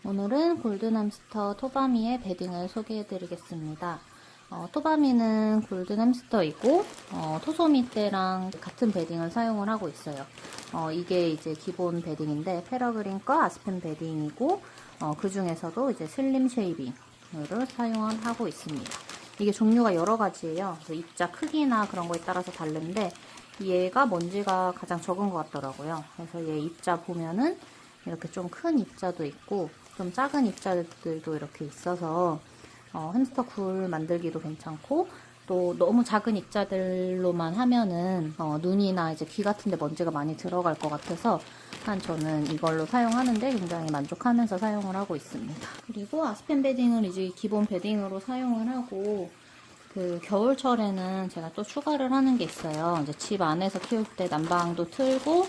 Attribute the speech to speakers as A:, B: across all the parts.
A: 오늘은 골든햄스터 토바미의 베딩을 소개해드리겠습니다. 토바미는 골든햄스터이고 토소미 때랑 같은 베딩을 사용을 하고 있어요. 이게 이제 기본 베딩인데 페러그린 거 아스펜 베딩이고 그 중에서도 이제 슬림 쉐이빙을 사용하고 있습니다. 이게 종류가 여러 가지예요. 그래서 입자 크기나 그런 거에 따라서 다른데 얘가 먼지가 가장 적은 것 같더라고요. 그래서 얘 입자 보면은 이렇게 좀 큰 입자도 있고 좀 작은 입자들도 이렇게 있어서 햄스터 굴 만들기도 괜찮고, 또 너무 작은 입자들로만 하면은 눈이나 이제 귀 같은 데 먼지가 많이 들어갈 것 같아서 저는 이걸로 사용하는데 굉장히 만족하면서 사용을 하고 있습니다. 그리고 아스펜 베딩을 이제 기본 베딩으로 사용을 하고, 그 겨울철에는 제가 또 추가를 하는 게 있어요. 이제 집 안에서 키울 때 난방도 틀고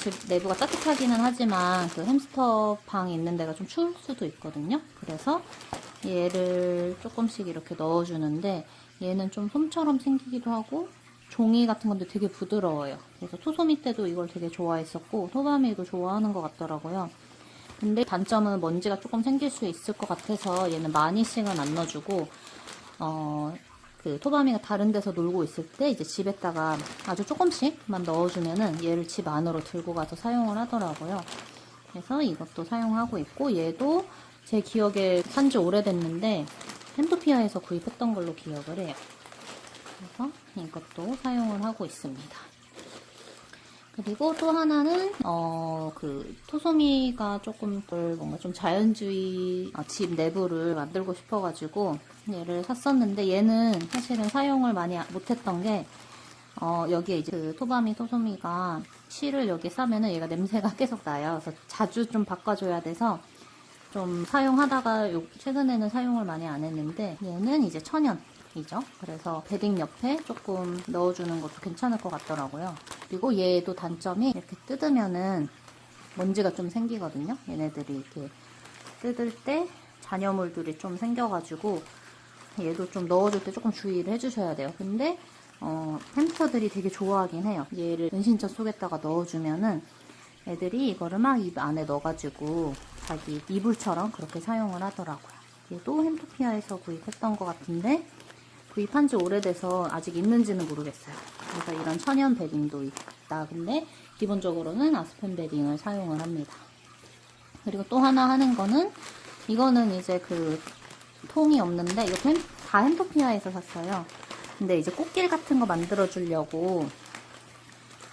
A: 집 내부가 따뜻하기는 하지만 그 햄스터 방이 있는 데가 좀 추울 수도 있거든요. 그래서 얘를 조금씩 이렇게 넣어주는데 얘는 좀 솜처럼 생기기도 하고 종이 같은 건데 되게 부드러워요. 그래서 토소미 때도 이걸 되게 좋아했었고 토바미도 좋아하는 것 같더라고요. 근데 단점은 먼지가 조금 생길 수 있을 것 같아서 얘는 많이씩은 안 넣어주고 그 토바미가 다른 데서 놀고 있을 때 이제 집에다가 아주 조금씩만 넣어주면은 얘를 집 안으로 들고 가서 사용을 하더라고요. 그래서 이것도 사용하고 있고, 얘도 제 기억에 산지 오래됐는데 햄토피아에서 구입했던 걸로 기억을 해요. 그래서 이것도 사용을 하고 있습니다. 그리고 또 하나는 그 토소미가 조금 뭔가 좀 자연주의 집 내부를 만들고 싶어가지고 얘를 샀었는데, 얘는 사실은 사용을 많이 못했던 게 여기에 이제 그 토바미 토소미가 실을 여기 싸면은 얘가 냄새가 계속 나요. 그래서 자주 좀 바꿔줘야 돼서 좀 사용하다가 최근에는 사용을 많이 안 했는데, 얘는 이제 천연이죠. 그래서 베딩 옆에 조금 넣어주는 것도 괜찮을 것 같더라고요. 그리고 얘도 단점이 이렇게 뜯으면은 먼지가 좀 생기거든요. 얘네들이 이렇게 뜯을 때 잔여물들이 좀 생겨가지고 얘도 좀 넣어줄 때 조금 주의를 해주셔야 돼요. 근데 햄스터들이 되게 좋아하긴 해요. 얘를 은신처 속에다가 넣어주면은 애들이 이거를 막 입 안에 넣어가지고 자기 이불처럼 그렇게 사용을 하더라고요. 얘도 햄토피아에서 구입했던 것 같은데 구입한 지 오래돼서 아직 있는지는 모르겠어요. 그래서 이런 천연 베딩도 있다. 근데 기본적으로는 아스펜 베딩을 사용을 합니다. 그리고 또 하나 하는 거는, 이거는 이제 그 통이 없는데 이거 다 햄토피아에서 샀어요. 근데 이제 꽃길 같은 거 만들어 주려고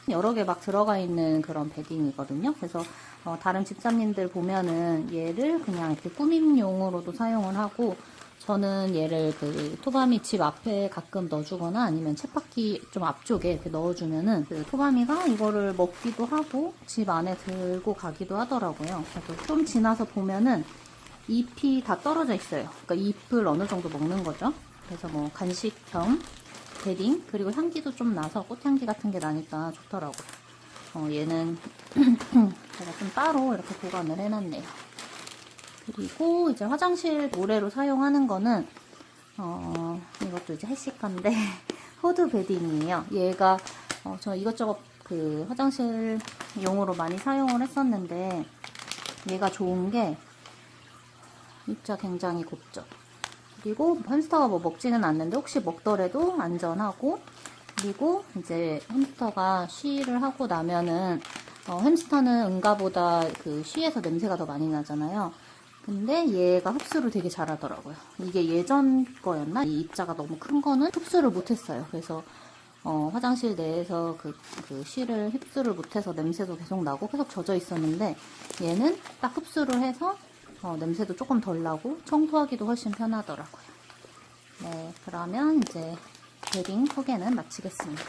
A: 여러 개 막 들어가 있는 그런 베딩이거든요. 그래서 다른 집사님들 보면은 얘를 그냥 이렇게 꾸밈용으로도 사용을 하고, 저는 얘를 그 토바미 집 앞에 가끔 넣어주거나 아니면 쳇바퀴 좀 앞쪽에 이렇게 넣어주면은 그 토바미가 이거를 먹기도 하고 집 안에 들고 가기도 하더라고요. 그래서 좀 지나서 보면은 잎이 다 떨어져 있어요. 그러니까 잎을 어느 정도 먹는 거죠. 그래서 뭐 간식 겸 베딩, 그리고 향기도 좀 나서 꽃향기 같은 게 나니까 좋더라고요. 얘는 제가 좀 따로 이렇게 보관을 해놨네요. 그리고 이제 화장실 모래로 사용하는 거는 이것도 이제 해시건데 후드 베딩이에요. 얘가 저 이것저것 그 화장실 용으로 많이 사용을 했었는데 얘가 좋은 게 입자 굉장히 곱죠. 그리고 햄스터가 뭐 먹지는 않는데 혹시 먹더라도 안전하고, 그리고 이제 햄스터가 쉬를 하고 나면은 햄스터는 응가보다 그 쉬에서 냄새가 더 많이 나잖아요. 근데 얘가 흡수를 되게 잘하더라고요. 이게 예전 거였나? 이 입자가 너무 큰 거는 흡수를 못했어요. 그래서 화장실 내에서 그 쉬를 흡수를 못해서 냄새도 계속 나고 계속 젖어 있었는데, 얘는 딱 흡수를 해서 냄새도 조금 덜 나고 청소하기도 훨씬 편하더라고요. 네, 그러면 이제 베딩 소개는 마치겠습니다.